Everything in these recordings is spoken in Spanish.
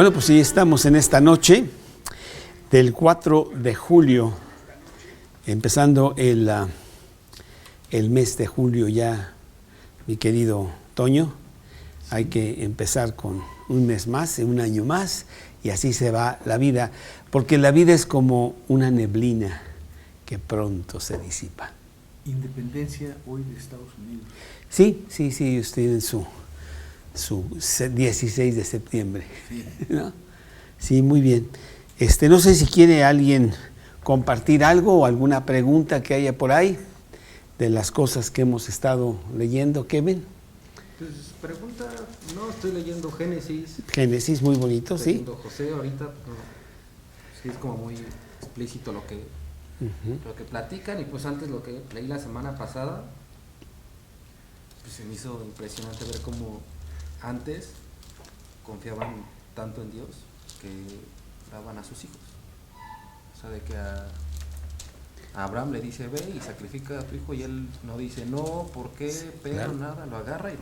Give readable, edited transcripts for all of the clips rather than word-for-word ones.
Bueno, pues sí, estamos en esta noche del 4 de julio, empezando el mes de julio ya, mi querido Toño. Hay que empezar con un mes más, un año más, y así se va la vida, porque la vida es como una neblina que pronto se disipa. Independencia hoy de Estados Unidos. Sí, estoy en su 16 de septiembre. Sí. ¿No? Sí, muy bien. No sé si quiere alguien compartir algo o alguna pregunta que haya por ahí de las cosas que hemos estado leyendo, Kevin. Pues pregunta, no, estoy leyendo Génesis. Génesis, muy bonito, estoy sí. leyendo José ahorita, no, sí es como muy explícito lo que platican, y pues antes lo que leí la semana pasada, pues se me hizo impresionante ver cómo antes confiaban tanto en Dios que daban a sus hijos. O sea, de que a Abraham le dice, ve y sacrifica a tu hijo, y él no dice no, ¿por qué? Pero claro, nada, lo agarra y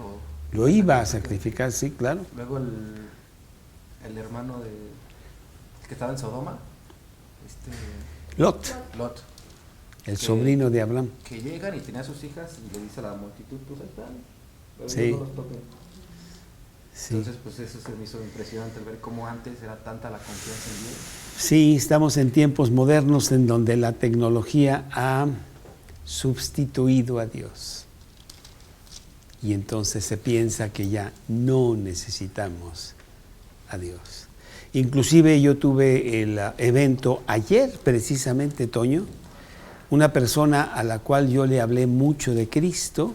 lo iba a sacrificar, sí, claro. Luego el hermano que estaba en Sodoma, Lot, el sobrino de Abraham. que llegan y tenía a sus hijas y le dice a la multitud, pues ahí están, pero Sí. no los toquen. Sí. Entonces, pues eso se me hizo impresionante, ver cómo antes era tanta la confianza en Dios. Sí, estamos en tiempos modernos en donde la tecnología ha sustituido a Dios. Y entonces se piensa que ya no necesitamos a Dios. Inclusive yo tuve el evento ayer, precisamente, Toño, una persona a la cual yo le hablé mucho de Cristo,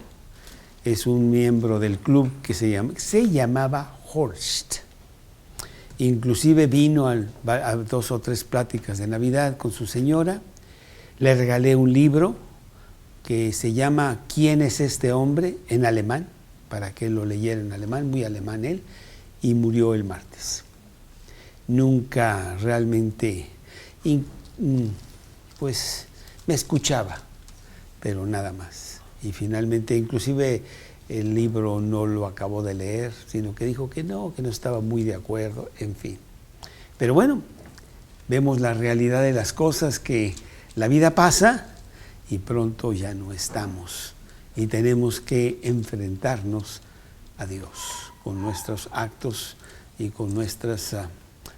es un miembro del club que se llamaba Horst. Inclusive vino a 2 o 3 pláticas de Navidad con su señora. Le regalé un libro que se llama ¿Quién es este hombre?, en alemán, para que él lo leyera en alemán, muy alemán él, y murió el martes. Nunca realmente, pues me escuchaba, pero nada más. Y finalmente, inclusive el libro no lo acabó de leer, sino que dijo que no estaba muy de acuerdo, en fin. Pero bueno, vemos la realidad de las cosas, que la vida pasa y pronto ya no estamos. Y tenemos que enfrentarnos a Dios con nuestros actos y con nuestras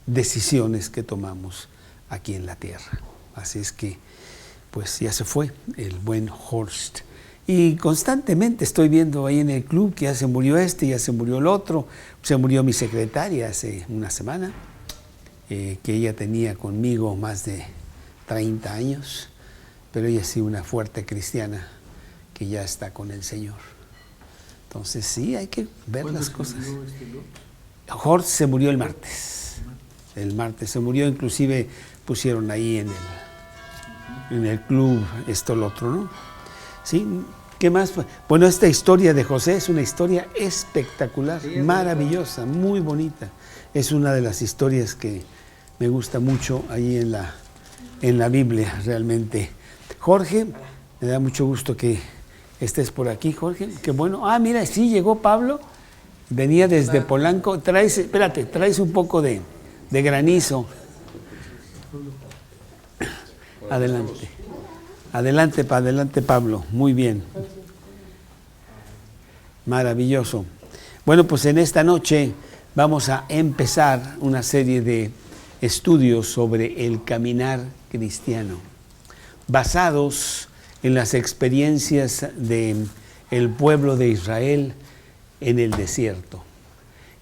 decisiones que tomamos aquí en la tierra. Así es que, pues ya se fue el buen Horst. Y constantemente estoy viendo ahí en el club que ya se murió ya se murió el otro. Se murió mi secretaria hace una semana, que ella tenía conmigo más de 30 años, pero ella sí, una fuerte cristiana que ya está con el Señor. Entonces sí, hay que ver las cosas. Horst se murió el martes. El martes se murió, inclusive pusieron ahí en el club lo otro, ¿no? Sí, ¿qué más? Bueno, esta historia de José es una historia espectacular, sí, maravillosa, muy bonita. Es una de las historias que me gusta mucho ahí en la Biblia, realmente. Jorge, me da mucho gusto que estés por aquí, Jorge. Qué bueno. Ah, mira, sí, llegó Pablo. Venía desde Polanco. Traes un poco de granizo. Adelante, Pablo. Muy bien. Maravilloso. Bueno, pues en esta noche vamos a empezar una serie de estudios sobre el caminar cristiano, basados en las experiencias del pueblo de Israel en el desierto.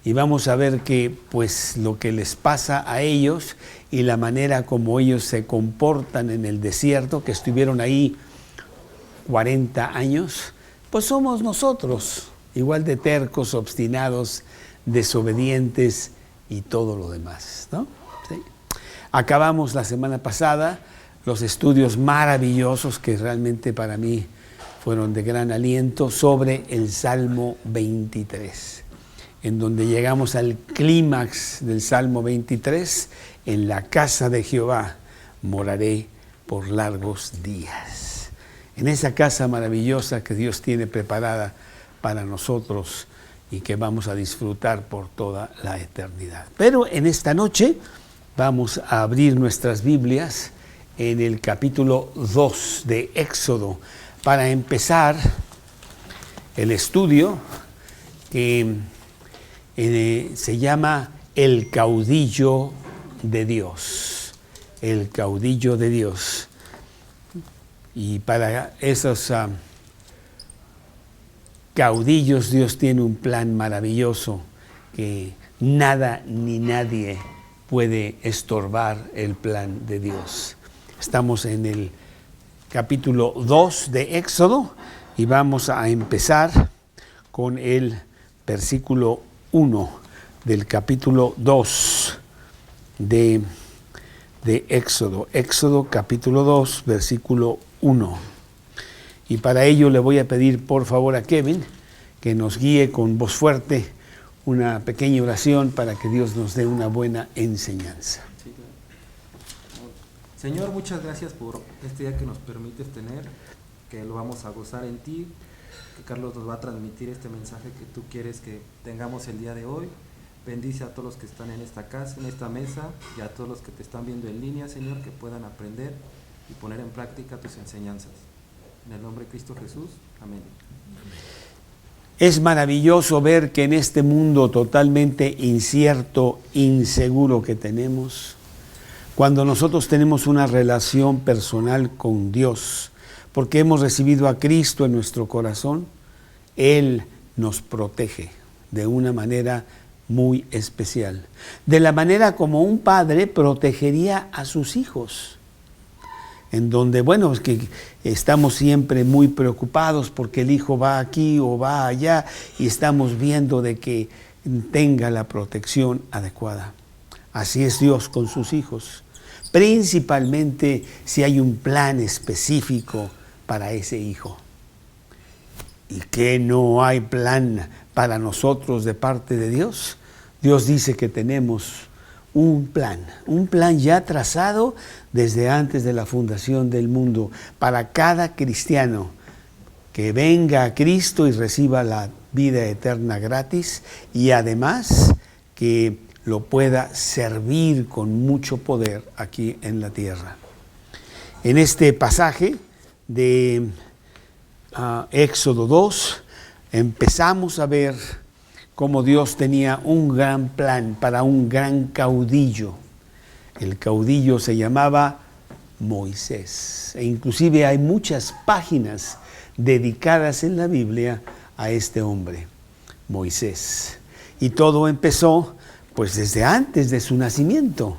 Y vamos a ver que, pues, lo que les pasa a ellos y la manera como ellos se comportan en el desierto, que estuvieron ahí 40 años, pues somos nosotros, igual de tercos, obstinados, desobedientes y todo lo demás, ¿no? ¿Sí? Acabamos la semana pasada los estudios maravillosos que realmente para mí fueron de gran aliento sobre el Salmo 23. En donde llegamos al clímax del Salmo 23, en la casa de Jehová moraré por largos días. En esa casa maravillosa que Dios tiene preparada para nosotros y que vamos a disfrutar por toda la eternidad. Pero en esta noche vamos a abrir nuestras Biblias en el capítulo 2 de Éxodo para empezar el estudio que se llama El caudillo de Dios. El caudillo de Dios. Y para esos caudillos Dios tiene un plan maravilloso que nada ni nadie puede estorbar el plan de Dios. Estamos en el capítulo 2 de Éxodo y vamos a empezar con el versículo 1 del capítulo 2 de Éxodo. Éxodo capítulo 2, versículo 1. Y para ello le voy a pedir por favor a Kevin que nos guíe con voz fuerte una pequeña oración para que Dios nos dé una buena enseñanza. Sí, claro. Señor, muchas gracias por este día que nos permites tener, que lo vamos a gozar en ti, que Carlos nos va a transmitir este mensaje que tú quieres que tengamos el día de hoy. Bendice a todos los que están en esta casa, en esta mesa, y a todos los que te están viendo en línea, Señor, que puedan aprender y poner en práctica tus enseñanzas. En el nombre de Cristo Jesús, amén. Es maravilloso ver que en este mundo totalmente incierto, inseguro que tenemos, cuando nosotros tenemos una relación personal con Dios, porque hemos recibido a Cristo en nuestro corazón, Él nos protege de una manera muy especial. De la manera como un padre protegería a sus hijos. En donde, bueno, es que estamos siempre muy preocupados porque el hijo va aquí o va allá y estamos viendo de que tenga la protección adecuada. Así es Dios con sus hijos. Principalmente si hay un plan específico para ese hijo. ¿Y que no hay plan para nosotros de parte de Dios? Dios dice que tenemos un plan ya trazado desde antes de la fundación del mundo para cada cristiano que venga a Cristo y reciba la vida eterna gratis y además que lo pueda servir con mucho poder aquí en la tierra. En este pasaje de Éxodo 2 empezamos a ver cómo Dios tenía un gran plan para un gran caudillo. El caudillo se llamaba Moisés. E inclusive hay muchas páginas dedicadas en la Biblia a este hombre, Moisés. Y todo empezó pues desde antes de su nacimiento,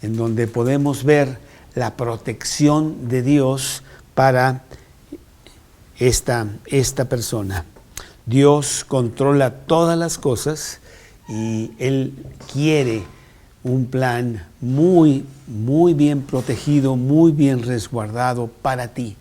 en donde podemos ver la protección de Dios para esta persona. Dios controla todas las cosas y Él quiere un plan muy, muy bien protegido, muy bien resguardado para ti.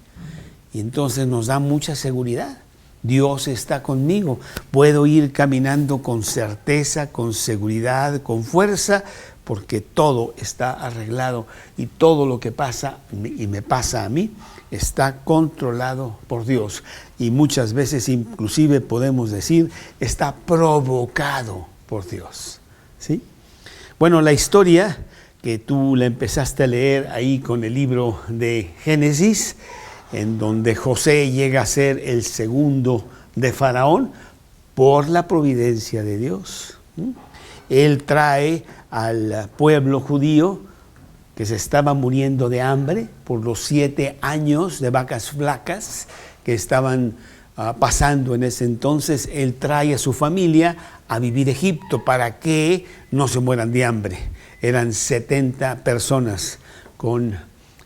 Y entonces nos da mucha seguridad. Dios está conmigo. Puedo ir caminando con certeza, con seguridad, con fuerza, porque todo está arreglado y todo lo que pasa y me pasa a mí está controlado por Dios. Y muchas veces inclusive podemos decir está provocado por Dios. ¿Sí? Bueno, la historia que tú la empezaste a leer ahí con el libro de Génesis, en donde José llega a ser el segundo de Faraón por la providencia de Dios. Él trae al pueblo judío que se estaba muriendo de hambre por los 7 años de vacas flacas que estaban pasando en ese entonces. Él trae a su familia a vivir a Egipto para que no se mueran de hambre. Eran 70 personas con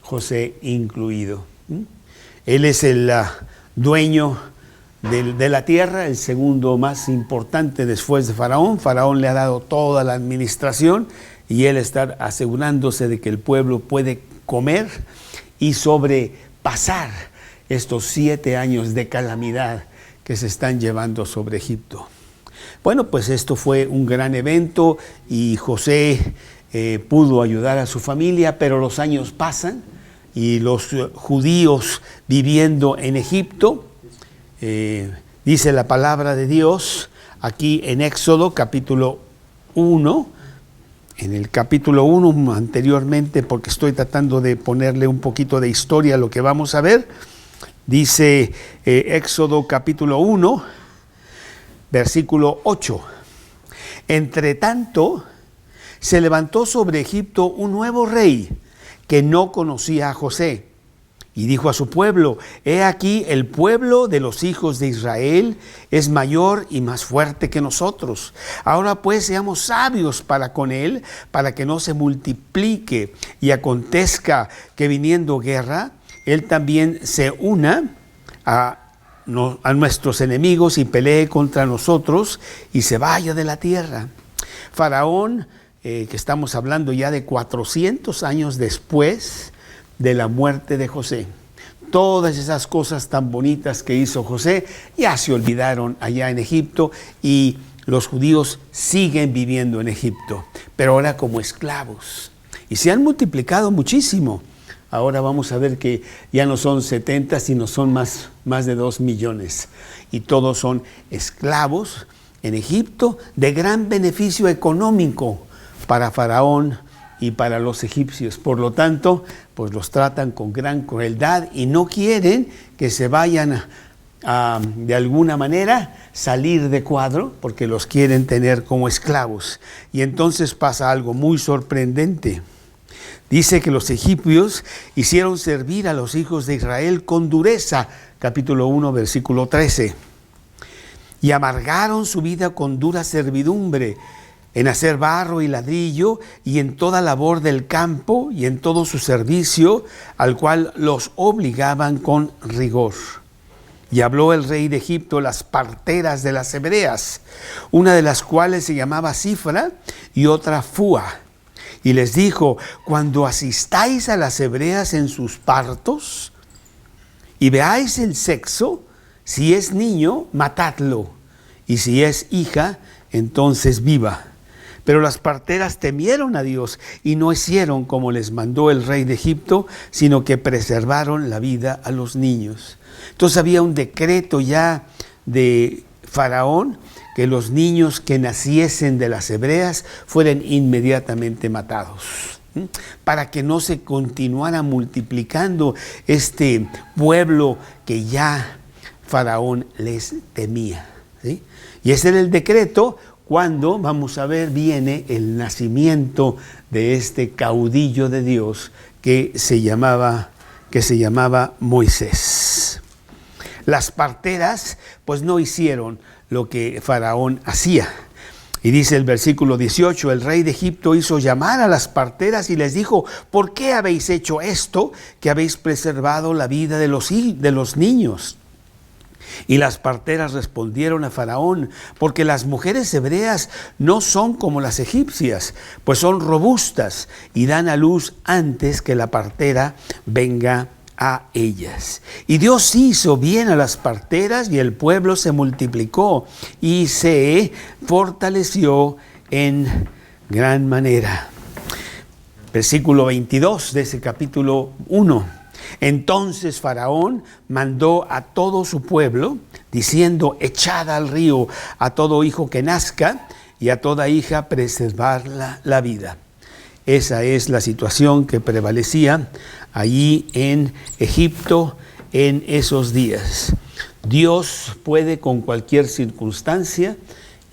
José incluido. Él es el dueño de la tierra, el segundo más importante después de Faraón. Faraón le ha dado toda la administración y él está asegurándose de que el pueblo puede comer y sobrepasar estos 7 años de calamidad que se están llevando sobre Egipto. Bueno, pues esto fue un gran evento y José pudo ayudar a su familia, pero los años pasan y los judíos viviendo en Egipto, dice la palabra de Dios, aquí en Éxodo capítulo 1. En el capítulo 1 anteriormente, porque estoy tratando de ponerle un poquito de historia a lo que vamos a ver, dice Éxodo capítulo 1, versículo 8. Entre tanto, se levantó sobre Egipto un nuevo rey que no conocía a José. Y dijo a su pueblo: he aquí, el pueblo de los hijos de Israel es mayor y más fuerte que nosotros. Ahora pues seamos sabios para con él, para que no se multiplique y acontezca que viniendo guerra, él también se una a nuestros enemigos y pelee contra nosotros y se vaya de la tierra. Faraón, que estamos hablando ya de 400 años después de la muerte de José. Todas esas cosas tan bonitas que hizo José ya se olvidaron allá en Egipto y los judíos siguen viviendo en Egipto, pero ahora como esclavos. Y se han multiplicado muchísimo. Ahora vamos a ver que ya no son 70, sino son más de 2 millones. Y todos son esclavos en Egipto de gran beneficio económico para Faraón y para los egipcios. Por lo tanto, pues los tratan con gran crueldad y no quieren que se vayan a de alguna manera salir de cuadro, porque los quieren tener como esclavos. Y entonces pasa algo muy sorprendente. Dice que los egipcios hicieron servir a los hijos de Israel con dureza, capítulo 1, versículo 13. Y amargaron su vida con dura servidumbre, en hacer barro y ladrillo, y en toda labor del campo, y en todo su servicio, al cual los obligaban con rigor. Y habló el rey de Egipto las parteras de las hebreas, una de las cuales se llamaba Cifra y otra Fua. Y les dijo: cuando asistáis a las hebreas en sus partos, y veáis el sexo, si es niño, matadlo, y si es hija, entonces viva. Pero las parteras temieron a Dios y no hicieron como les mandó el rey de Egipto, sino que preservaron la vida a los niños. Entonces había un decreto ya de Faraón que los niños que naciesen de las hebreas fueran inmediatamente matados, para que no se continuara multiplicando este pueblo que ya Faraón les temía, ¿sí? Y ese era el decreto cuando, vamos a ver, viene el nacimiento de este caudillo de Dios que se llamaba Moisés. Las parteras pues no hicieron lo que Faraón hacía. Y dice el versículo 18, el rey de Egipto hizo llamar a las parteras y les dijo: ¿por qué habéis hecho esto, que habéis preservado la vida de los niños? Y las parteras respondieron a Faraón: porque las mujeres hebreas no son como las egipcias, pues son robustas y dan a luz antes que la partera venga a ellas. Y Dios hizo bien a las parteras, y el pueblo se multiplicó y se fortaleció en gran manera. Versículo 22 de ese capítulo 1. Entonces Faraón mandó a todo su pueblo, diciendo: echad al río a todo hijo que nazca, y a toda hija preservar la vida. Esa es la situación que prevalecía allí en Egipto en esos días. Dios puede con cualquier circunstancia,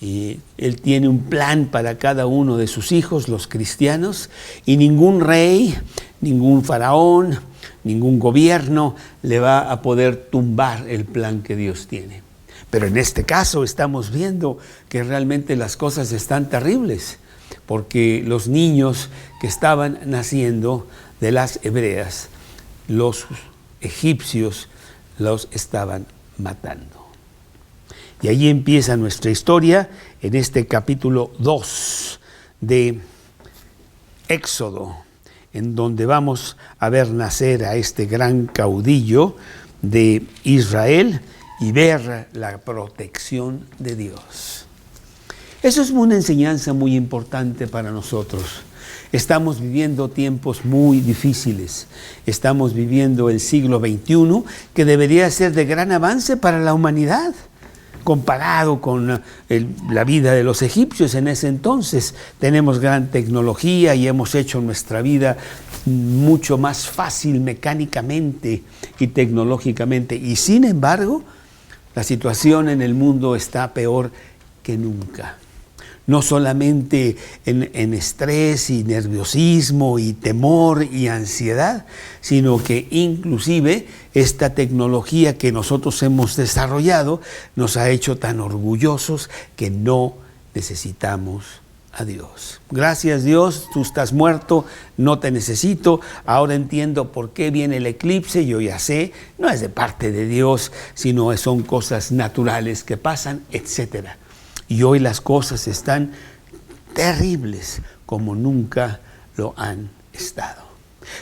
y Él tiene un plan para cada uno de sus hijos, los cristianos, y ningún rey, ningún faraón, ningún gobierno le va a poder tumbar el plan que Dios tiene. Pero en este caso estamos viendo que realmente las cosas están terribles, porque los niños que estaban naciendo de las hebreas, los egipcios los estaban matando. Y allí empieza nuestra historia en este capítulo 2 de Éxodo, en donde vamos a ver nacer a este gran caudillo de Israel y ver la protección de Dios. Eso es una enseñanza muy importante para nosotros. Estamos viviendo tiempos muy difíciles. Estamos viviendo el siglo XXI, que debería ser de gran avance para la humanidad. comparado con la vida de los egipcios en ese entonces. Tenemos gran tecnología y hemos hecho nuestra vida mucho más fácil mecánicamente y tecnológicamente. Y sin embargo, la situación en el mundo está peor que nunca. No solamente en estrés y nerviosismo y temor y ansiedad, sino que inclusive esta tecnología que nosotros hemos desarrollado nos ha hecho tan orgullosos que no necesitamos a Dios. Gracias Dios, tú estás muerto, no te necesito, ahora entiendo por qué viene el eclipse, yo ya sé, no es de parte de Dios, sino son cosas naturales que pasan, etcétera. Y hoy las cosas están terribles como nunca lo han estado.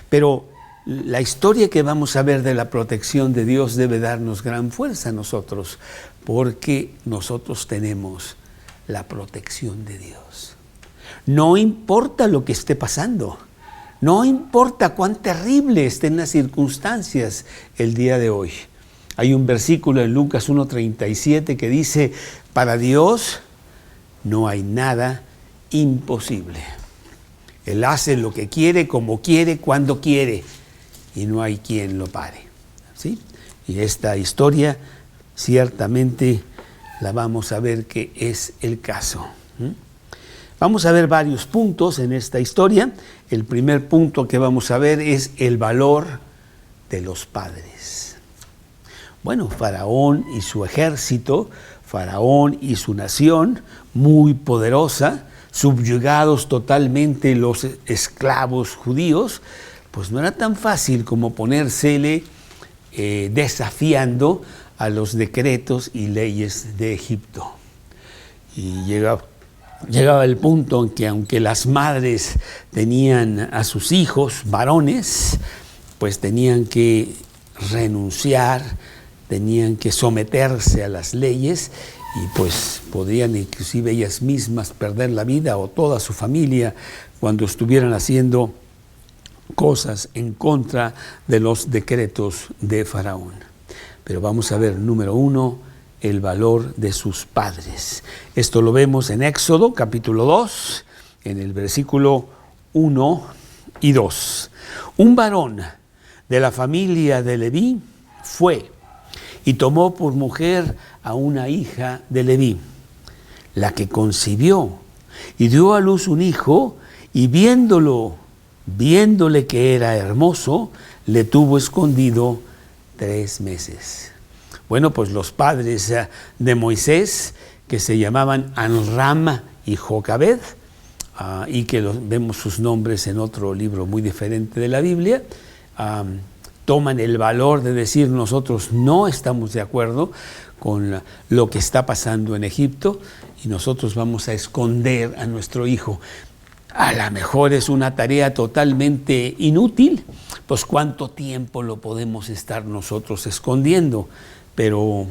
Pero la historia que vamos a ver de la protección de Dios debe darnos gran fuerza a nosotros, porque nosotros tenemos la protección de Dios. No importa lo que esté pasando, no importa cuán terrible estén las circunstancias el día de hoy. Hay un versículo en Lucas 1:37 que dice: para Dios no hay nada imposible. Él hace lo que quiere, como quiere, cuando quiere, y no hay quien lo pare. ¿Sí? Y esta historia ciertamente la vamos a ver que es el caso. Vamos a ver varios puntos en esta historia. El primer punto que vamos a ver es el valor de los padres. Bueno, Faraón y su ejército, Faraón y su nación, muy poderosa, subyugados totalmente los esclavos judíos, pues no era tan fácil como ponérsele desafiando a los decretos y leyes de Egipto. Y llegaba el punto en que aunque las madres tenían a sus hijos varones, pues tenían que renunciar, tenían que someterse a las leyes y pues podrían inclusive ellas mismas perder la vida o toda su familia cuando estuvieran haciendo cosas en contra de los decretos de Faraón. Pero vamos a ver, número 1, el valor de sus padres. Esto lo vemos en Éxodo capítulo 2, en el versículo 1 y 2. Un varón de la familia de Leví fue y tomó por mujer a una hija de Leví, la que concibió y dio a luz un hijo, y viéndole que era hermoso, le tuvo escondido 3 meses. Bueno, pues los padres de Moisés, que se llamaban Amram y Jocabed, y que vemos sus nombres en otro libro muy diferente de la Biblia, toman el valor de decir: nosotros no estamos de acuerdo con lo que está pasando en Egipto y nosotros vamos a esconder a nuestro hijo. A lo mejor es una tarea totalmente inútil, pues cuánto tiempo lo podemos estar nosotros escondiendo, pero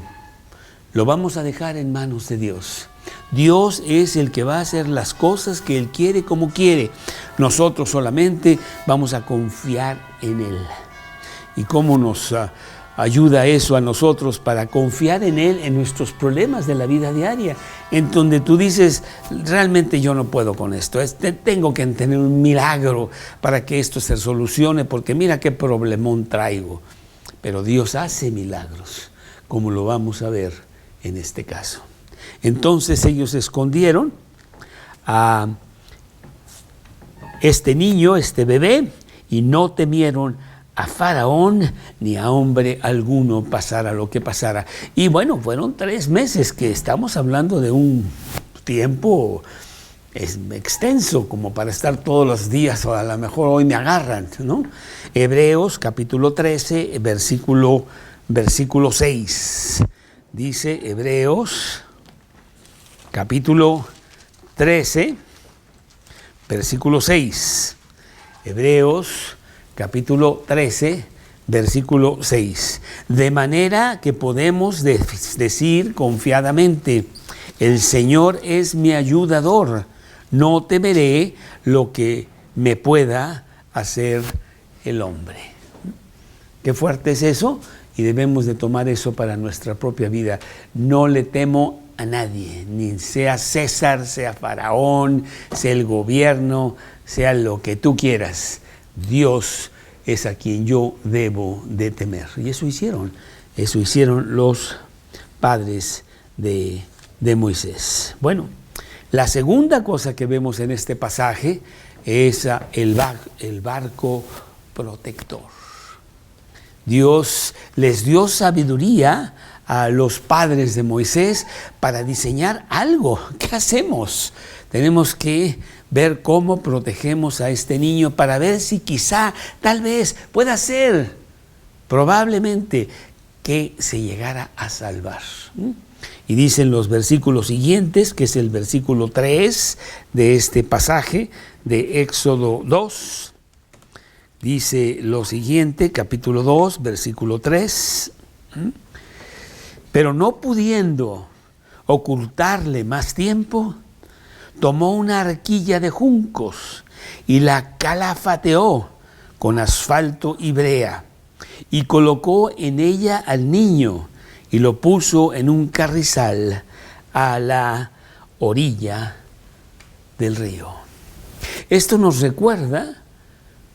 lo vamos a dejar en manos de Dios. Dios es el que va a hacer las cosas que Él quiere como quiere. Nosotros solamente vamos a confiar en Él. ¿Y cómo nos ayuda eso a nosotros para confiar en Él en nuestros problemas de la vida diaria? En donde tú dices: realmente yo no puedo con esto, tengo que tener un milagro para que esto se solucione, porque mira qué problemón traigo. Pero Dios hace milagros, como lo vamos a ver en este caso. Entonces ellos escondieron a este niño, este bebé, y no temieron a Faraón ni a hombre alguno, pasara lo que pasara. Y bueno, fueron 3 meses, que estamos hablando de un tiempo extenso como para estar todos los días, o a lo mejor hoy me agarran, ¿no? Hebreos capítulo 13, versículo 6. Dice Hebreos capítulo 13, versículo 6. Hebreos capítulo 13, versículo 6. De manera que podemos decir confiadamente: el Señor es mi ayudador, no temeré lo que me pueda hacer el hombre. Qué fuerte es eso. y debemos de tomar eso para nuestra propia vida. No le temo a nadie, ni sea César, sea Faraón, sea el gobierno, sea lo que tú quieras. Dios es a quien yo debo de temer. Y eso hicieron los padres de Moisés. Bueno, la segunda cosa que vemos en este pasaje es el barco protector. Dios les dio sabiduría a los padres de Moisés para diseñar algo. ¿Qué hacemos? Tenemos que ver cómo protegemos a este niño para ver si quizá, tal vez, pueda ser, probablemente, que se llegara a salvar. Y dicen los versículos siguientes, que es el versículo 3 de este pasaje de Éxodo 2. Dice lo siguiente, capítulo 2, versículo 3. Pero no pudiendo ocultarle más tiempo, tomó una arquilla de juncos y la calafateó con asfalto y brea, y colocó en ella al niño y lo puso en un carrizal a la orilla del río. Esto nos recuerda,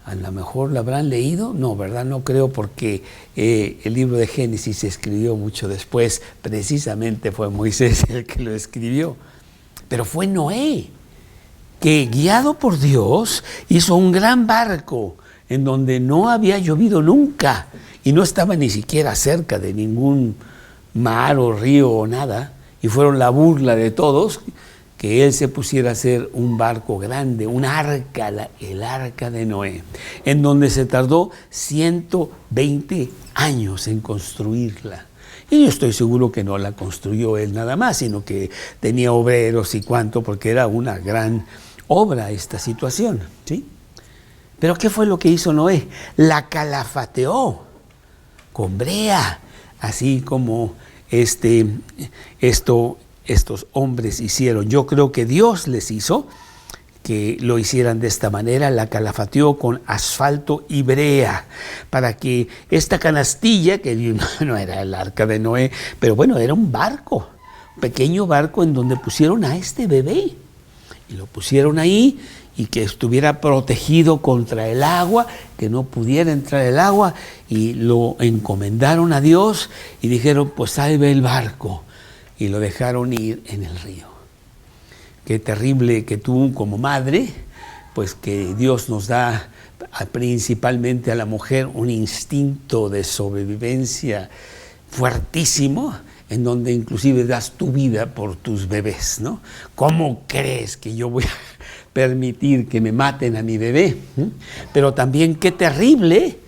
a lo mejor lo habrán leído, no, ¿verdad? No creo, porque el libro de Génesis se escribió mucho después, precisamente fue Moisés el que lo escribió. Pero fue Noé, que guiado por Dios hizo un gran barco en donde no había llovido nunca y no estaba ni siquiera cerca de ningún mar o río o nada, y fueron la burla de todos que él se pusiera a hacer un barco grande, un arca, el arca de Noé, en donde se tardó 120 años en construirla. Y yo estoy seguro que no la construyó él nada más, sino que tenía obreros y cuánto, porque era una gran obra esta situación, ¿sí? Pero ¿qué fue lo que hizo Noé? La calafateó con brea, así como estos hombres hicieron. Yo creo que Dios les hizo que lo hicieran de esta manera, la calafateó con asfalto y brea, para que esta canastilla, que no era el arca de Noé, pero bueno, era un barco, un pequeño barco en donde pusieron a este bebé, y lo pusieron ahí, y que estuviera protegido contra el agua, que no pudiera entrar el agua, y lo encomendaron a Dios, y dijeron, pues ahí ve el barco, y lo dejaron ir en el río. Qué terrible que tú como madre, pues que Dios nos da principalmente a la mujer un instinto de sobrevivencia fuertísimo, en donde inclusive das tu vida por tus bebés, ¿no? ¿Cómo crees que yo voy a permitir que me maten a mi bebé? Pero también qué terrible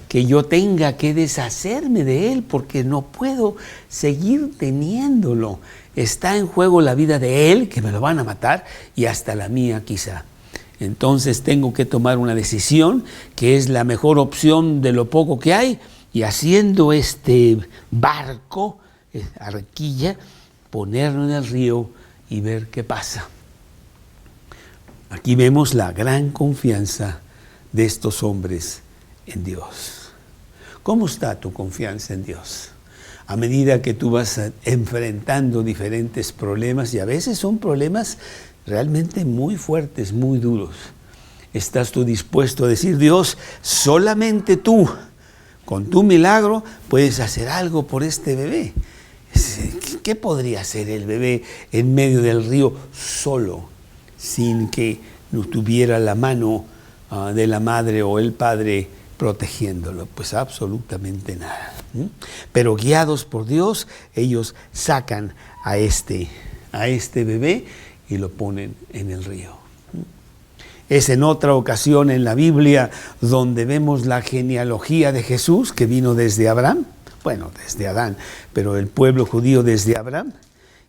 que yo tenga que deshacerme de él, porque no puedo seguir teniéndolo. Está en juego la vida de él, que me lo van a matar, y hasta la mía quizá. Entonces tengo que tomar una decisión que es la mejor opción de lo poco que hay, y haciendo este barco, arquilla, ponerlo en el río y ver qué pasa. Aquí vemos la gran confianza de estos hombres en Dios. ¿Cómo está tu confianza en Dios? A medida que tú vas enfrentando diferentes problemas, y a veces son problemas realmente muy fuertes, muy duros, ¿estás tú dispuesto a decir, Dios, solamente tú, con tu milagro, puedes hacer algo por este bebé? ¿Qué podría hacer el bebé en medio del río solo, sin que no tuviera la mano de la madre o el padre protegiéndolo? Pues absolutamente nada. Pero guiados por Dios, ellos sacan a este bebé y lo ponen en el río. Es en otra ocasión en la Biblia donde vemos la genealogía de Jesús, que vino desde Abraham, bueno, desde Adán, pero el pueblo judío desde Abraham,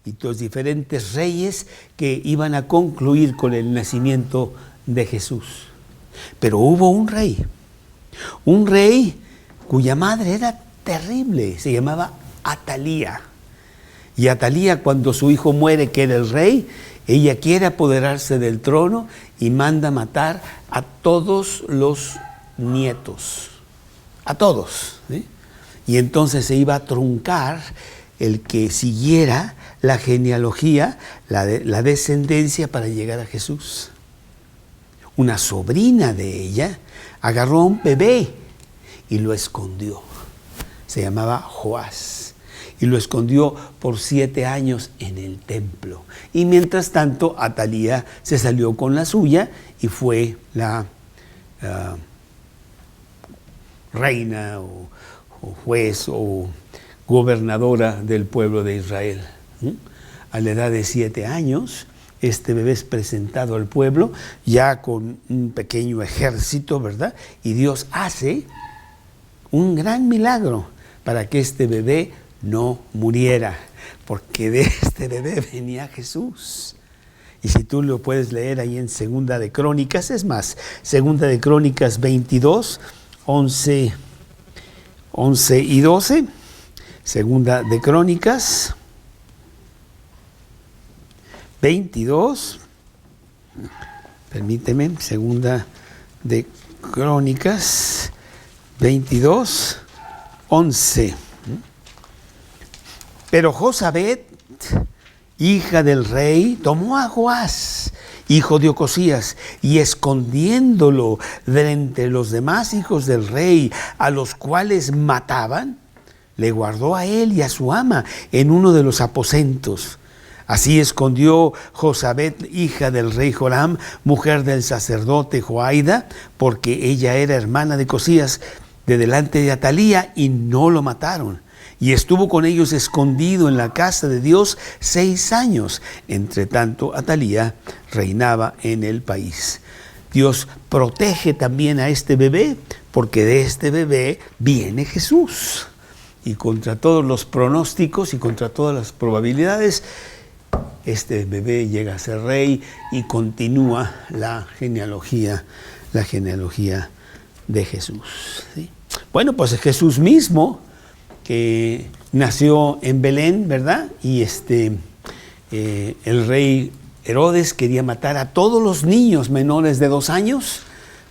y los diferentes reyes que iban a concluir con el nacimiento de Jesús. Pero hubo un rey cuya madre era terrible, se llamaba Atalía. Y Atalía, cuando su hijo muere, que era el rey, ella quiere apoderarse del trono y manda matar a todos los nietos, a todos, ¿sí? y entonces se iba a truncar el que siguiera la genealogía, la descendencia para llegar a Jesús. Una sobrina de ella agarró a un bebé y lo escondió. Se llamaba Joás y lo escondió por 7 años en el templo. Y mientras tanto, Atalía se salió con la suya y fue la reina o juez o gobernadora del pueblo de Israel. A la edad de 7 años, este bebé es presentado al pueblo ya con un pequeño ejército, ¿verdad? Y Dios hace un gran milagro para que este bebé no muriera, porque de este bebé venía Jesús. Y si tú lo puedes leer ahí en Segunda de Crónicas, es más, Segunda de Crónicas 22, 11 y 12, Segunda de Crónicas 22, permíteme, Segunda de Crónicas 22, 11. Pero Josabet, hija del rey, tomó a Joás, hijo de Ocosías, y escondiéndolo de entre los demás hijos del rey, a los cuales mataban, le guardó a él y a su ama en uno de los aposentos. Así escondió Josabet, hija del rey Joram, mujer del sacerdote Joaida, porque ella era hermana de Ocosías, de delante de Atalía, y no lo mataron. Y estuvo con ellos escondido en la casa de Dios 6 años. Entre tanto, Atalía reinaba en el país. Dios protege también a este bebé, porque de este bebé viene Jesús. Y contra todos los pronósticos y contra todas las probabilidades, este bebé llega a ser rey y continúa la genealogía de Jesús. ¿Sí? Bueno, pues es Jesús mismo, que nació en Belén, ¿verdad? Y el rey Herodes quería matar a todos los niños menores de 2 años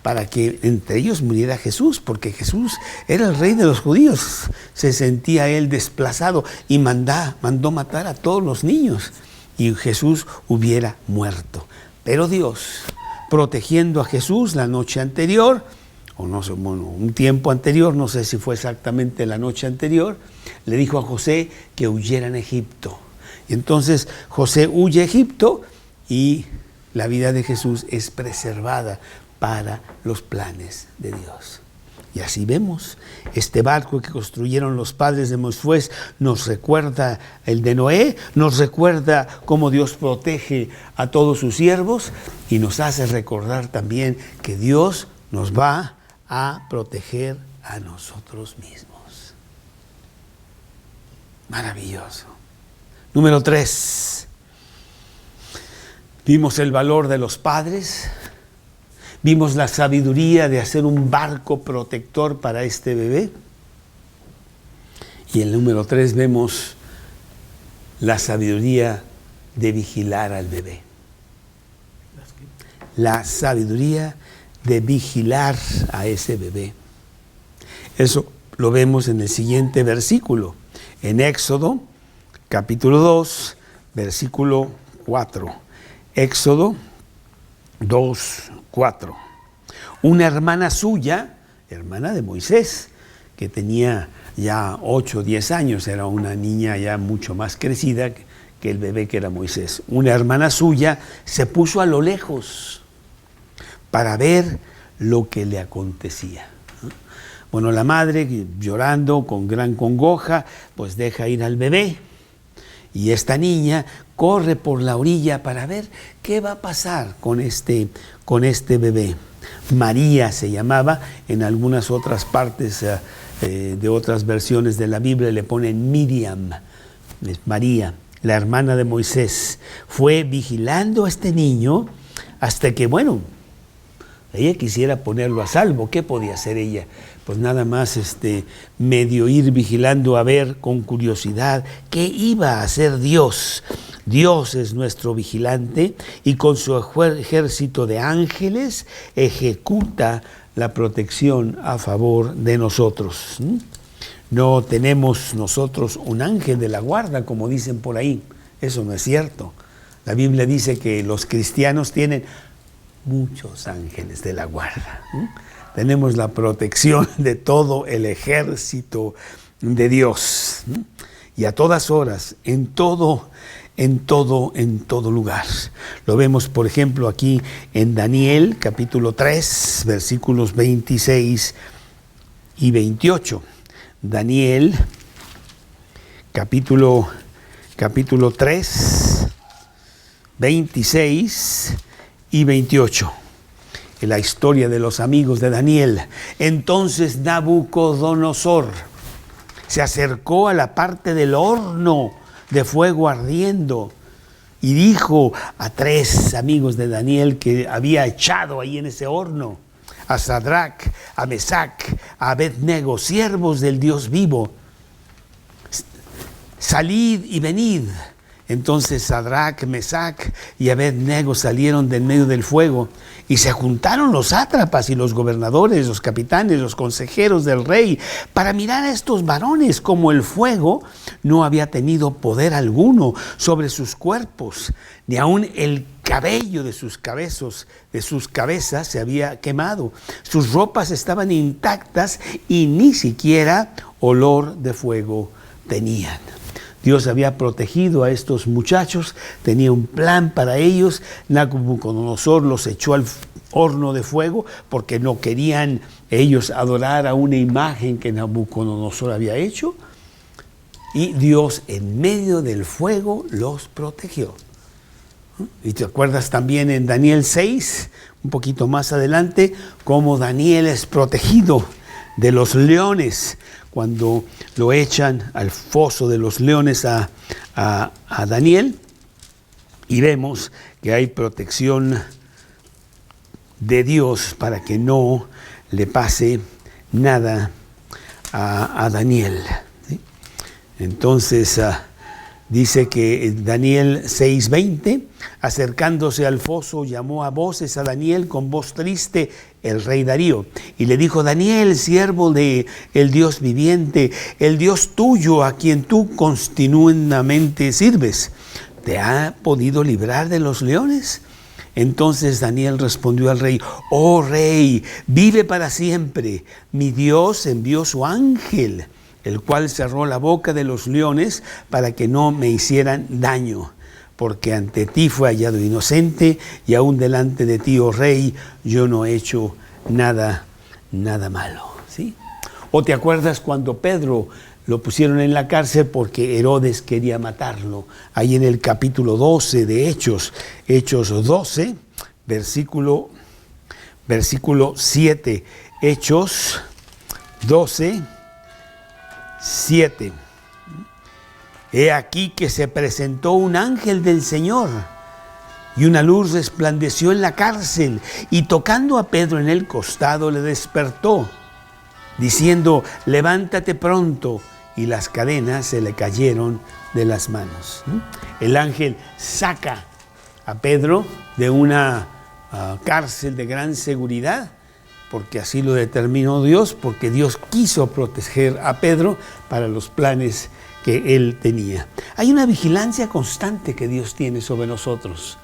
para que entre ellos muriera Jesús, porque Jesús era el rey de los judíos. Se sentía él desplazado y mandó matar a todos los niños y Jesús hubiera muerto. Pero Dios, protegiendo a Jesús la noche anterior, o no sé, bueno, un tiempo anterior, no sé si fue exactamente la noche anterior, le dijo a José que huyera en Egipto. Y entonces José huye a Egipto y la vida de Jesús es preservada para los planes de Dios. Y así vemos, este barco que construyeron los padres de Moisés nos recuerda el de Noé, nos recuerda cómo Dios protege a todos sus siervos y nos hace recordar también que Dios nos va a proteger a nosotros mismos. Maravilloso. Número 3. Vimos el valor de los padres. Vimos la sabiduría de hacer un barco protector para este bebé. Y en el número 3 vemos la sabiduría de vigilar al bebé. La sabiduría de vigilar a ese bebé. Eso lo vemos en el siguiente versículo, en Éxodo, capítulo 2, versículo 4. Éxodo 2, 4. Una hermana suya, hermana de Moisés, que tenía ya 8 o 10 años, era una niña ya mucho más crecida que el bebé que era Moisés. Una hermana suya se puso a lo lejos para ver lo que le acontecía. Bueno, la madre, llorando con gran congoja, pues deja ir al bebé. Y esta niña corre por la orilla para ver qué va a pasar con este bebé. María se llamaba, en algunas otras partes de otras versiones de la Biblia le ponen Miriam. Es María, la hermana de Moisés. Fue vigilando a este niño hasta que, bueno, ella quisiera ponerlo a salvo. ¿Qué podía hacer ella? Pues nada más medio ir vigilando a ver con curiosidad qué iba a hacer Dios. Dios es nuestro vigilante y con su ejército de ángeles ejecuta la protección a favor de nosotros. no tenemos nosotros un ángel de la guarda, como dicen por ahí. Eso no es cierto. La Biblia dice que los cristianos tienen muchos ángeles de la guarda. Tenemos la protección de todo el ejército de Dios. Y a todas horas, en todo lugar. Lo vemos, por ejemplo, aquí en Daniel, capítulo 3, versículos 26 y 28. Daniel, capítulo 3, 26 y 28. En la historia de los amigos de Daniel. Entonces Nabucodonosor se acercó a la parte del horno de fuego ardiendo y dijo a 3 amigos de Daniel que había echado ahí en ese horno, a Sadrach, a Mesac, a Abednego, siervos del Dios vivo: salid y venid. Entonces Sadrach, Mesac y Abednego salieron de en medio del fuego, y se juntaron los sátrapas y los gobernadores, los capitanes, los consejeros del rey, para mirar a estos varones, como el fuego no había tenido poder alguno sobre sus cuerpos, ni aun el cabello de sus cabezas se había quemado. Sus ropas estaban intactas y ni siquiera olor de fuego tenían. Dios había protegido a estos muchachos, tenía un plan para ellos. Nabucodonosor los echó al horno de fuego porque no querían ellos adorar a una imagen que Nabucodonosor había hecho. Y Dios en medio del fuego los protegió. Y te acuerdas también en Daniel 6, un poquito más adelante, cómo Daniel es protegido de los leones cuando lo echan al foso de los leones a Daniel, y vemos que hay protección de Dios para que no le pase nada a Daniel, ¿sí? Entonces dice que Daniel 6:20, acercándose al foso, llamó a voces a Daniel con voz triste el rey Darío, y le dijo: Daniel, siervo de el Dios viviente, el Dios tuyo, a quien tú continuamente sirves, ¿te ha podido librar de los leones? Entonces Daniel respondió al rey: oh rey, vive para siempre. Mi Dios envió su ángel, el cual cerró la boca de los leones para que no me hicieran daño, porque ante ti fue hallado inocente, y aún delante de ti, oh rey, yo no he hecho nada malo, ¿sí? ¿O te acuerdas cuando Pedro lo pusieron en la cárcel porque Herodes quería matarlo? Ahí en el capítulo 12 de Hechos 12, versículo 7, Hechos 12, 7. He aquí que se presentó un ángel del Señor, y una luz resplandeció en la cárcel, y tocando a Pedro en el costado le despertó, diciendo: levántate pronto. Y las cadenas se le cayeron de las manos. El ángel saca a Pedro de una cárcel de gran seguridad, porque así lo determinó Dios, porque Dios quiso proteger a Pedro para los planes que él tenía. Hay una vigilancia constante que Dios tiene sobre nosotros.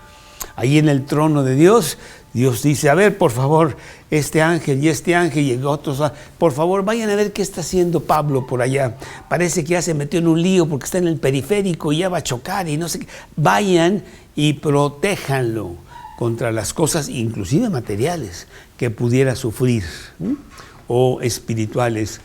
Ahí en el trono de Dios, Dios dice: a ver, por favor, este ángel y otros, por favor, vayan a ver qué está haciendo Pablo por allá. Parece que ya se metió en un lío porque está en el periférico y ya va a chocar y no sé qué. Vayan y protéjanlo contra las cosas, inclusive materiales, que pudiera sufrir, o espirituales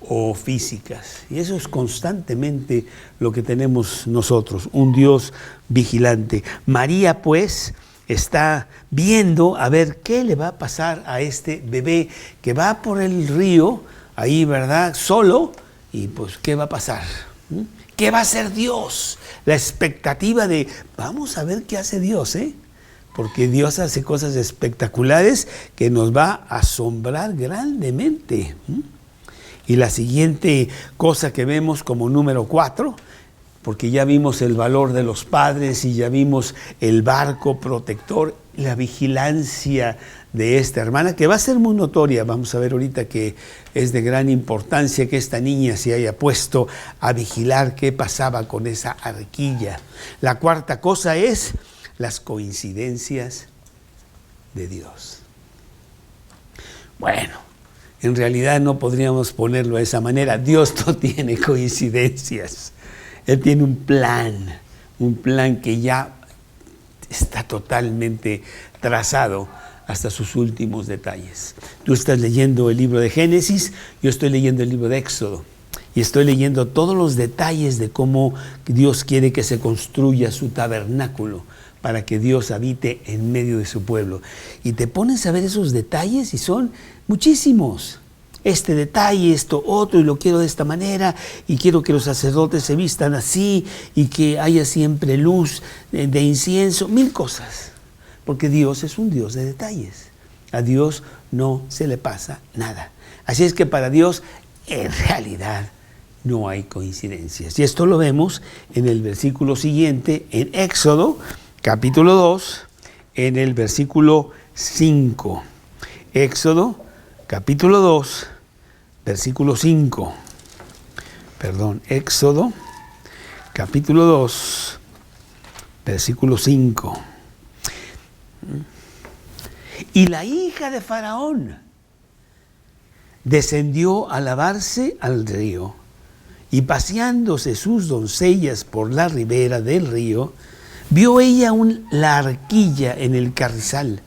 o físicas. Y eso es constantemente lo que tenemos nosotros, un Dios vigilante. María, pues, está viendo a ver qué le va a pasar a este bebé que va por el río, ahí, ¿verdad?, solo, y pues, ¿qué va a pasar? ¿Qué va a hacer Dios? La expectativa de, vamos a ver qué hace Dios, porque Dios hace cosas espectaculares que nos va a asombrar grandemente. Y la siguiente cosa que vemos como número 4, porque ya vimos el valor de los padres y ya vimos el barco protector, la vigilancia de esta hermana, que va a ser muy notoria. Vamos a ver ahorita que es de gran importancia que esta niña se haya puesto a vigilar qué pasaba con esa arquilla. La cuarta cosa es las coincidencias de Dios. Bueno, en realidad no podríamos ponerlo de esa manera. Dios no tiene coincidencias. Él tiene un plan que ya está totalmente trazado hasta sus últimos detalles. Tú estás leyendo el libro de Génesis, yo estoy leyendo el libro de Éxodo, y estoy leyendo todos los detalles de cómo Dios quiere que se construya su tabernáculo para que Dios habite en medio de su pueblo. Y te pones a ver esos detalles y son muchísimos. Este detalle, esto, otro, y lo quiero de esta manera, y quiero que los sacerdotes se vistan así, y que haya siempre luz de incienso, 1000 cosas. Porque Dios es un Dios de detalles. A Dios no se le pasa nada. Así es que para Dios, en realidad, no hay coincidencias. Y esto lo vemos en el versículo siguiente, en Éxodo, capítulo 2, en el versículo 5. Éxodo, capítulo 2, versículo 5. Perdón, Éxodo, capítulo 2, versículo 5. Y la hija de Faraón descendió a lavarse al río, y paseándose sus doncellas por la ribera del río, vio ella la arquilla en el carrizal,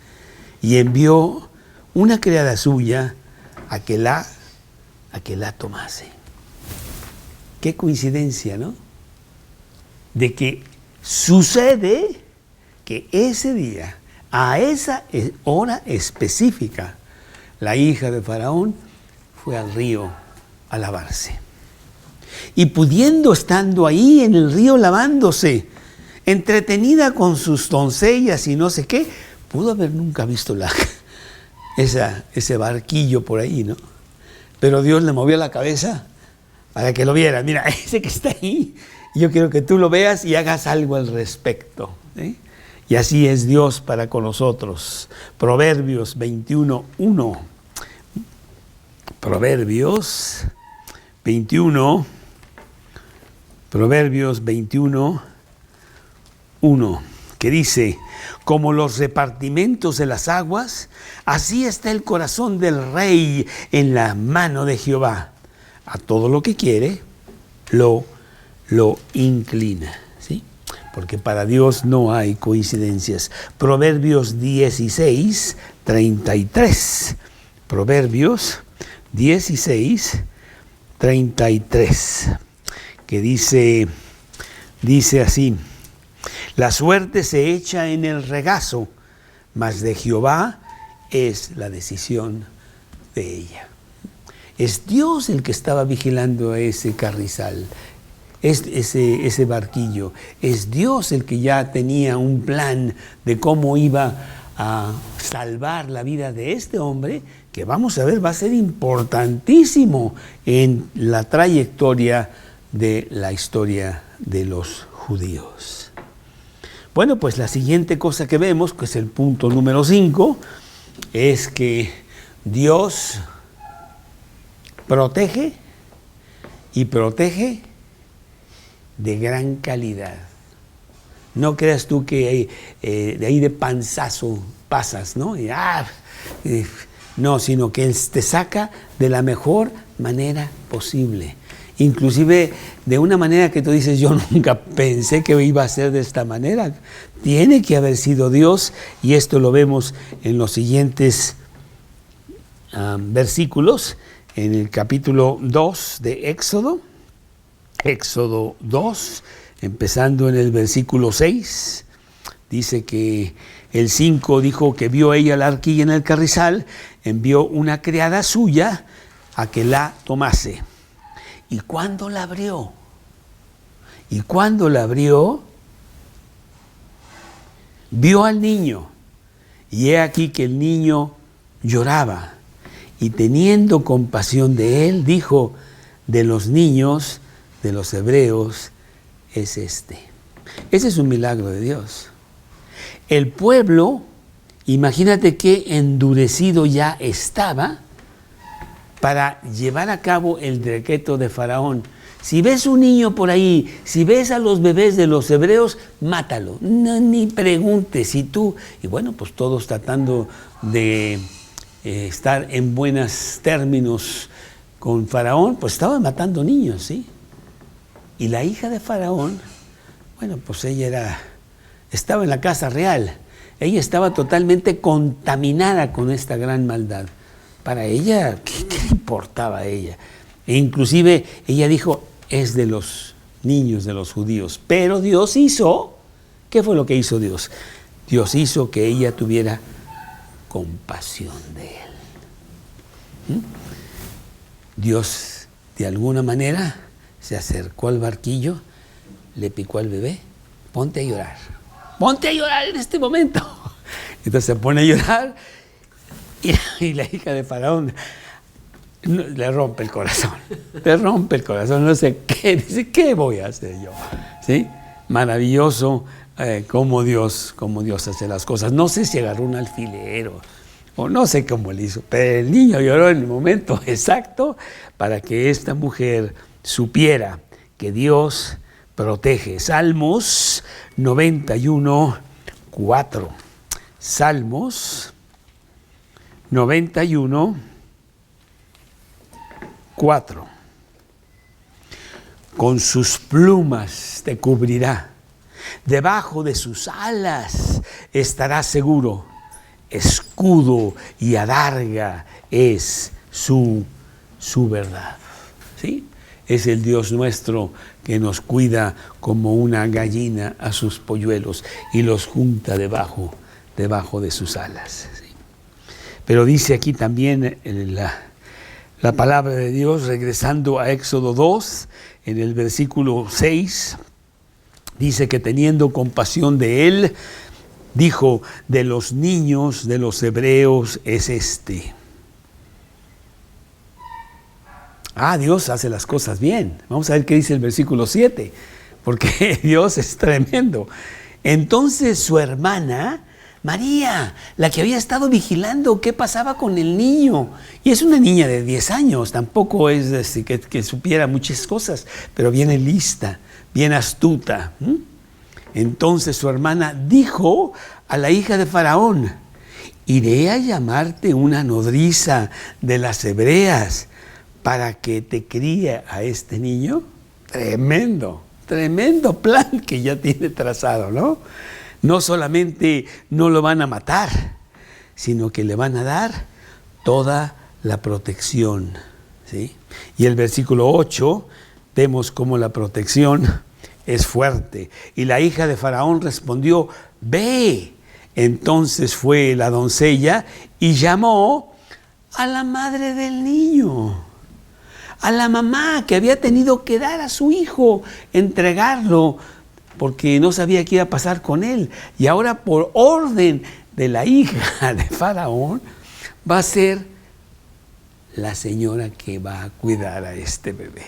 y envió una criada suya a que la tomase. Qué coincidencia, ¿no? De que sucede que ese día, a esa hora específica, la hija de Faraón fue al río a lavarse. Y pudiendo, estando ahí en el río lavándose, entretenida con sus doncellas y no sé qué, pudo haber nunca visto ese barquillo por ahí, ¿no? Pero Dios le movió la cabeza para que lo viera. Mira, ese que está ahí, yo quiero que tú lo veas y hagas algo al respecto, ¿eh? Y así es Dios para con nosotros. Proverbios 21:1. Proverbios 21:1, que dice: como los repartimentos de las aguas, así está el corazón del rey en la mano de Jehová. A todo lo que quiere, lo inclina. ¿Sí? Porque para Dios no hay coincidencias. Proverbios 16:33. Proverbios 16:33. Que dice así: la suerte se echa en el regazo, mas de Jehová es la decisión de ella. Es Dios el que estaba vigilando ese carrizal, ese barquillo. Es Dios el que ya tenía un plan de cómo iba a salvar la vida de este hombre, que vamos a ver va a ser importantísimo en la trayectoria de la historia de los judíos. Bueno, pues la siguiente cosa que vemos, que es el punto número 5, es que Dios protege y protege de gran calidad. No creas tú que de ahí de panzazo pasas, ¿no? No, sino que Él te saca de la mejor manera posible. Inclusive de una manera que tú dices, yo nunca pensé que iba a ser de esta manera. Tiene que haber sido Dios, y esto lo vemos en los siguientes versículos, en el capítulo 2 de Éxodo. Éxodo 2, empezando en el versículo 6, dice que el 5 dijo que vio ella la arquilla en el carrizal, envió una criada suya a que la tomase. ¿Y cuándo la abrió? Vio al niño, y he aquí que el niño lloraba, y teniendo compasión de él, dijo: de los niños de los hebreos es este. Ese es un milagro de Dios. El pueblo Imagínate qué endurecido ya estaba para llevar a cabo el decreto de Faraón. Si ves un niño por ahí, si ves a los bebés de los hebreos, mátalo. No, ni preguntes. Y tú, y bueno, pues todos tratando de estar en buenos términos con Faraón, pues estaban matando niños, ¿sí? Y la hija de Faraón, bueno, pues ella estaba en la casa real. Ella estaba totalmente contaminada con esta gran maldad. Para ella, ¿qué le importaba a ella? E inclusive ella dijo, es de los niños de los judíos. Pero Dios hizo, ¿qué fue lo que hizo Dios? Dios hizo que ella tuviera compasión de él. Dios, de alguna manera, se acercó al barquillo, le picó al bebé, ponte a llorar en este momento. Entonces se pone a llorar y la hija de Faraón le rompe el corazón, no sé qué, dice, ¿qué voy a hacer yo? ¿Sí? Maravilloso cómo Dios hace las cosas. No sé si agarró un alfilero o no sé cómo le hizo, pero el niño lloró en el momento exacto para que esta mujer supiera que Dios protege. Salmos 91, 4. Salmos 91, 4. Con sus plumas te cubrirá, debajo de sus alas estarás seguro. Escudo y adarga es su verdad. ¿Sí? Es el Dios nuestro que nos cuida como una gallina a sus polluelos y los junta debajo de sus alas. ¿Sí? Pero dice aquí también la palabra de Dios, regresando a Éxodo 2, en el versículo 6, dice que teniendo compasión de él, dijo, de los niños de los hebreos es este. Dios hace las cosas bien. Vamos a ver qué dice el versículo 7, porque Dios es tremendo. Entonces su hermana, María, la que había estado vigilando qué pasaba con el niño, y es una niña de 10 años, tampoco es que supiera muchas cosas, pero bien lista, bien astuta. Entonces su hermana dijo a la hija de Faraón, iré a llamarte una nodriza de las hebreas para que te críe a este niño. Tremendo plan que ya tiene trazado, ¿no? No solamente no lo van a matar, sino que le van a dar toda la protección, ¿sí? Y el versículo 8, vemos cómo la protección es fuerte. Y la hija de Faraón respondió, ve. Entonces fue la doncella y llamó a la madre del niño, a la mamá que había tenido que dar a su hijo, entregarlo, porque no sabía qué iba a pasar con él. Y ahora por orden de la hija de Faraón, va a ser la señora que va a cuidar a este bebé.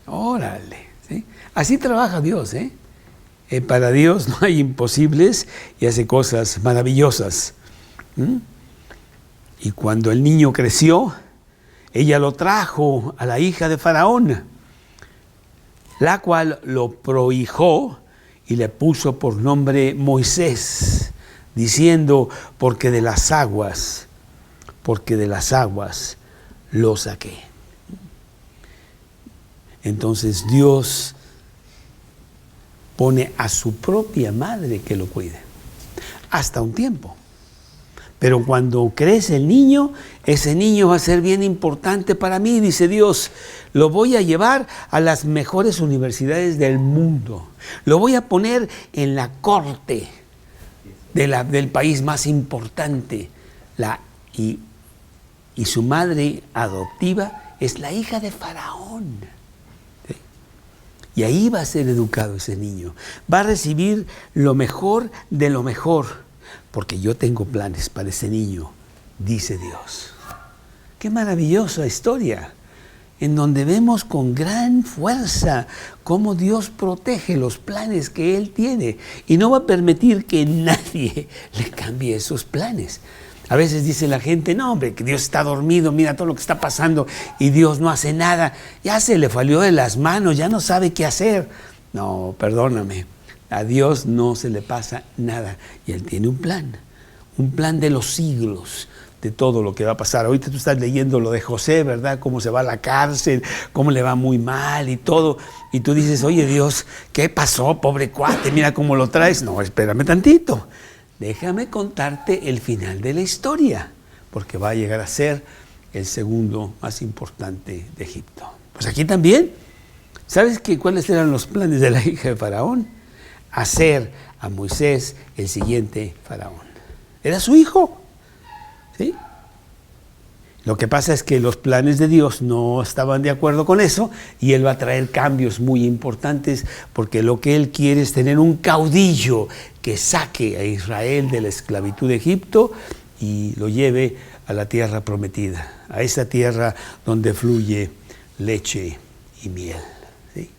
Órale, ¿sí? Así trabaja Dios, ¿eh? Para Dios no hay imposibles y hace cosas maravillosas. Y cuando el niño creció, ella lo trajo a la hija de Faraón, la cual lo prohijó y le puso por nombre Moisés, diciendo, porque de las aguas lo saqué. Entonces Dios pone a su propia madre que lo cuide, hasta un tiempo. Pero cuando crece el niño, ese niño va a ser bien importante para mí, dice Dios. Lo voy a llevar a las mejores universidades del mundo. Lo voy a poner en la corte del país más importante. Y su madre adoptiva es la hija de Faraón. ¿Sí? Y ahí va a ser educado ese niño. Va a recibir lo mejor de lo mejor. Porque yo tengo planes para ese niño, dice Dios. Qué maravillosa historia. en donde vemos con gran fuerza cómo Dios protege los planes que Él tiene y no va a permitir que nadie le cambie esos planes. A veces dice la gente, no hombre, que Dios está dormido, mira todo lo que está pasando y Dios no hace nada, ya se le falló de las manos, ya no sabe qué hacer. No, perdóname, a Dios no se le pasa nada y Él tiene un plan de los siglos, de todo lo que va a pasar. Ahorita tú estás leyendo lo de José, ¿verdad? Cómo se va a la cárcel, cómo le va muy mal y todo. Y tú dices, oye Dios, ¿qué pasó, pobre cuate? Mira cómo lo traes. No, espérame tantito. Déjame contarte el final de la historia, porque va a llegar a ser el segundo más importante de Egipto. Pues aquí también, ¿sabes cuáles eran los planes de la hija de Faraón? Hacer a Moisés el siguiente Faraón. Era su hijo. ¿Sí? Lo que pasa es que los planes de Dios no estaban de acuerdo con eso y Él va a traer cambios muy importantes porque lo que Él quiere es tener un caudillo que saque a Israel de la esclavitud de Egipto y lo lleve a la tierra prometida, a esa tierra donde fluye leche y miel. ¿Sí?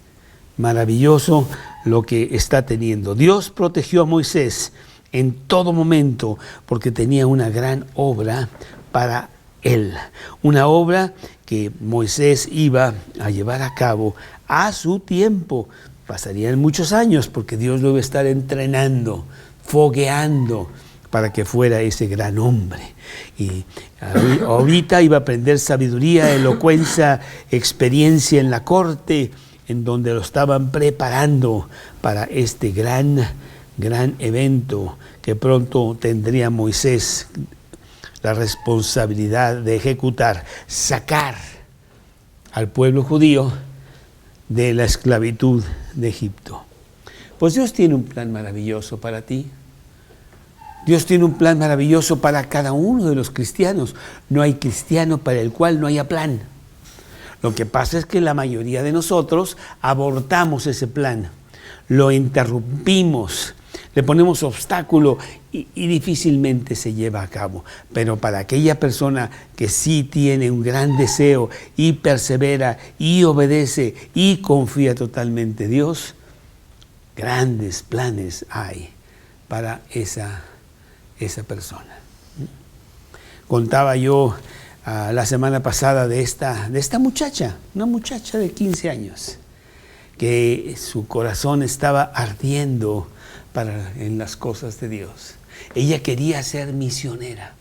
Maravilloso lo que está teniendo. Dios protegió a Moisés en todo momento, porque tenía una gran obra para él, una obra que Moisés iba a llevar a cabo a su tiempo. Pasarían muchos años, porque Dios lo iba a estar entrenando, fogueando, para que fuera ese gran hombre. Y ahorita iba a aprender sabiduría, elocuencia, experiencia en la corte, en donde lo estaban preparando para este gran evento que pronto tendría Moisés la responsabilidad de ejecutar, sacar al pueblo judío de la esclavitud de Egipto. Pues Dios tiene un plan maravilloso para ti. Dios tiene un plan maravilloso para cada uno de los cristianos. No hay cristiano para el cual no haya plan. Lo que pasa es que la mayoría de nosotros abortamos ese plan, lo interrumpimos, le ponemos obstáculo y difícilmente se lleva a cabo. Pero para aquella persona que sí tiene un gran deseo y persevera y obedece y confía totalmente en Dios, grandes planes hay para esa persona. Contaba yo la semana pasada de esta muchacha, una muchacha de 15 años, que su corazón estaba ardiendo en las cosas de Dios. Ella quería ser misionera.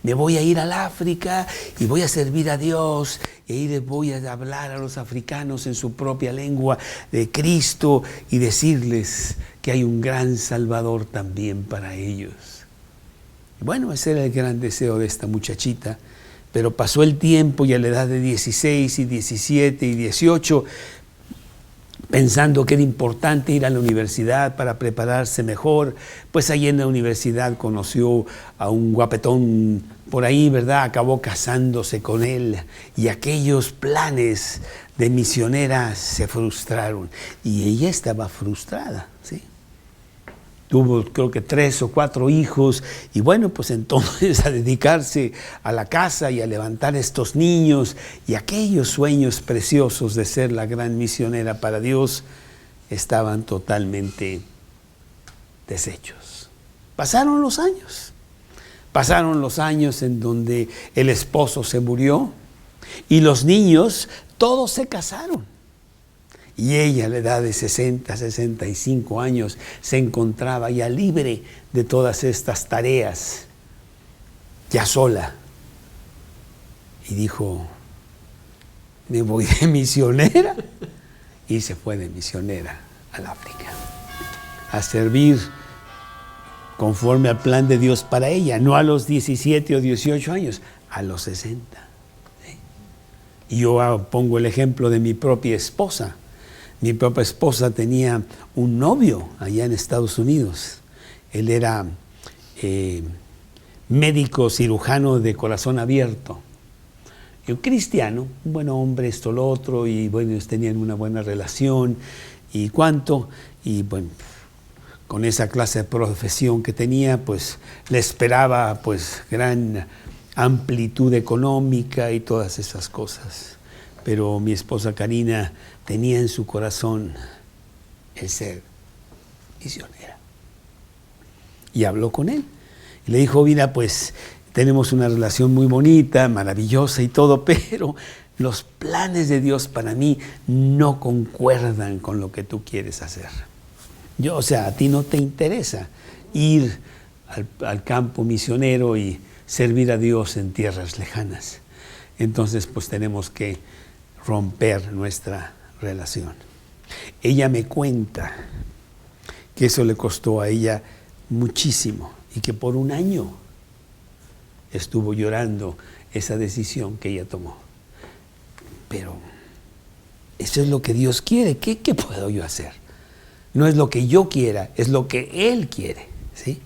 Me voy a ir al África y voy a servir a Dios, y ahí les voy a hablar a los africanos en su propia lengua de Cristo y decirles que hay un gran Salvador también para ellos. Bueno, ese era el gran deseo de esta muchachita, pero pasó el tiempo y a la edad de 16 y 17 y 18, pensando que era importante ir a la universidad para prepararse mejor, pues ahí en la universidad conoció a un guapetón por ahí, ¿verdad? Acabó casándose con él y aquellos planes de misionera se frustraron y ella estaba frustrada, ¿sí? Tuvo creo que 3 o 4 hijos y bueno, pues entonces a dedicarse a la casa y a levantar estos niños y aquellos sueños preciosos de ser la gran misionera para Dios estaban totalmente deshechos. Pasaron los años en donde el esposo se murió y los niños todos se casaron. Y ella a la edad de 60, 65 años se encontraba ya libre de todas estas tareas, ya sola. Y dijo, me voy de misionera. Y se fue de misionera al África, a servir conforme al plan de Dios para ella, no a los 17 o 18 años, a los 60. Y yo pongo el ejemplo de mi propia esposa. Mi propia esposa tenía un novio allá en Estados Unidos. Él era médico cirujano de corazón abierto. Y un cristiano, un buen hombre, esto, lo otro, y bueno, ellos tenían una buena relación, y cuánto, y bueno, con esa clase de profesión que tenía, pues le esperaba pues gran amplitud económica y todas esas cosas. pero mi esposa Karina tenía en su corazón el ser misionera. Y habló con él. Y le dijo, mira, pues tenemos una relación muy bonita, maravillosa y todo, pero los planes de Dios para mí no concuerdan con lo que tú quieres hacer. O sea, a ti no te interesa ir al campo misionero y servir a Dios en tierras lejanas. Entonces, pues tenemos que romper nuestra relación. Ella me cuenta que eso le costó a ella muchísimo y que por un año estuvo llorando esa decisión que ella tomó. Pero eso es lo que Dios quiere. ¿Qué puedo yo hacer? No es lo que yo quiera, es lo que Él quiere, ¿sí?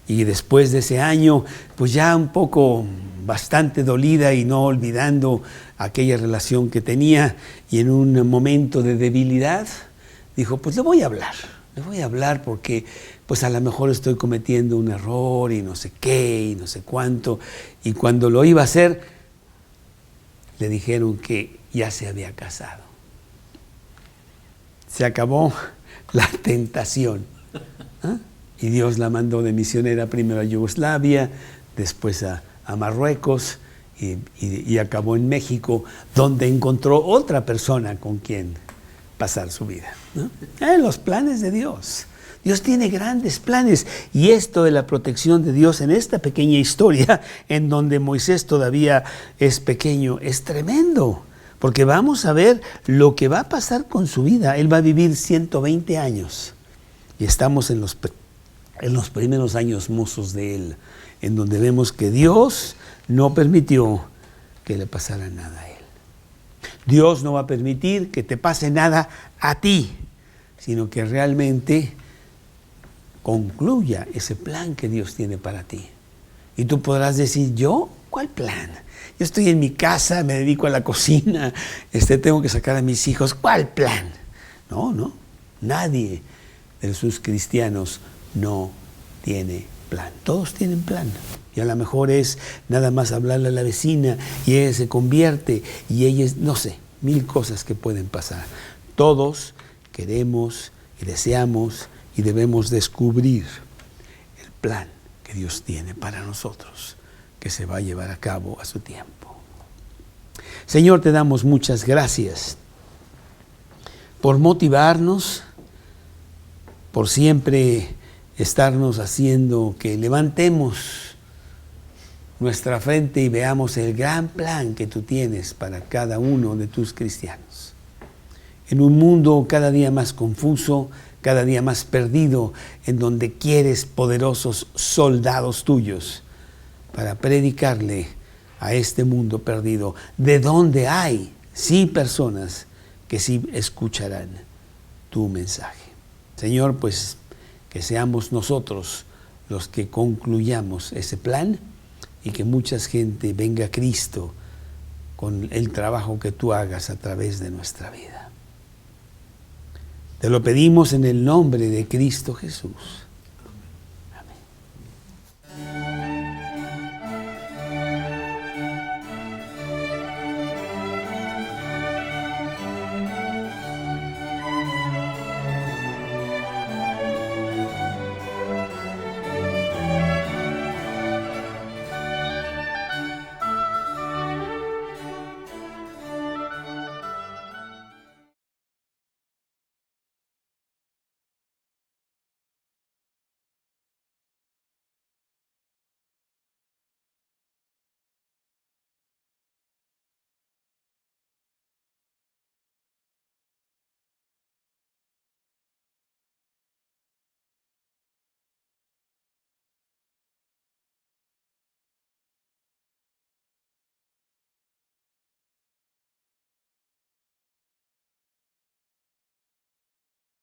Y después de ese año, pues ya un poco bastante dolida y no olvidando aquella relación que tenía, y en un momento de debilidad, dijo, pues le voy a hablar porque pues a lo mejor estoy cometiendo un error y no sé qué y no sé cuánto. Y cuando lo iba a hacer, le dijeron que ya se había casado. Se acabó la tentación. ¿Ah? Y Dios la mandó de misionera primero a Yugoslavia, después a Marruecos y acabó en México, donde encontró otra persona con quien pasar su vida, ¿no? Los planes de Dios. Dios tiene grandes planes, y esto de la protección de Dios en esta pequeña historia, en donde Moisés todavía es pequeño, es tremendo, porque vamos a ver lo que va a pasar con su vida. Él va a vivir 120 años, y estamos en los primeros años mozos de él, en donde vemos que Dios no permitió que le pasara nada a él. Dios no va a permitir que te pase nada a ti, sino que realmente concluya ese plan que Dios tiene para ti. Y tú podrás decir, ¿yo? ¿Cuál plan? Yo estoy en mi casa, me dedico a la cocina, tengo que sacar a mis hijos. ¿Cuál plan? No. Nadie de sus cristianos no tiene plan. Todos tienen plan. Y a lo mejor es nada más hablarle a la vecina y ella se convierte y ella es, no sé, 1000 cosas que pueden pasar. Todos queremos y deseamos y debemos descubrir el plan que Dios tiene para nosotros, que se va a llevar a cabo a su tiempo. Señor, te damos muchas gracias por motivarnos, por siempre estarnos haciendo que levantemos nuestra frente y veamos el gran plan que tú tienes para cada uno de tus cristianos. En un mundo cada día más confuso, cada día más perdido, en donde quieres poderosos soldados tuyos para predicarle a este mundo perdido, de donde hay, sí, personas que sí escucharán tu mensaje. Señor, pues que seamos nosotros los que concluyamos ese plan y que mucha gente venga a Cristo con el trabajo que tú hagas a través de nuestra vida. Te lo pedimos en el nombre de Cristo Jesús.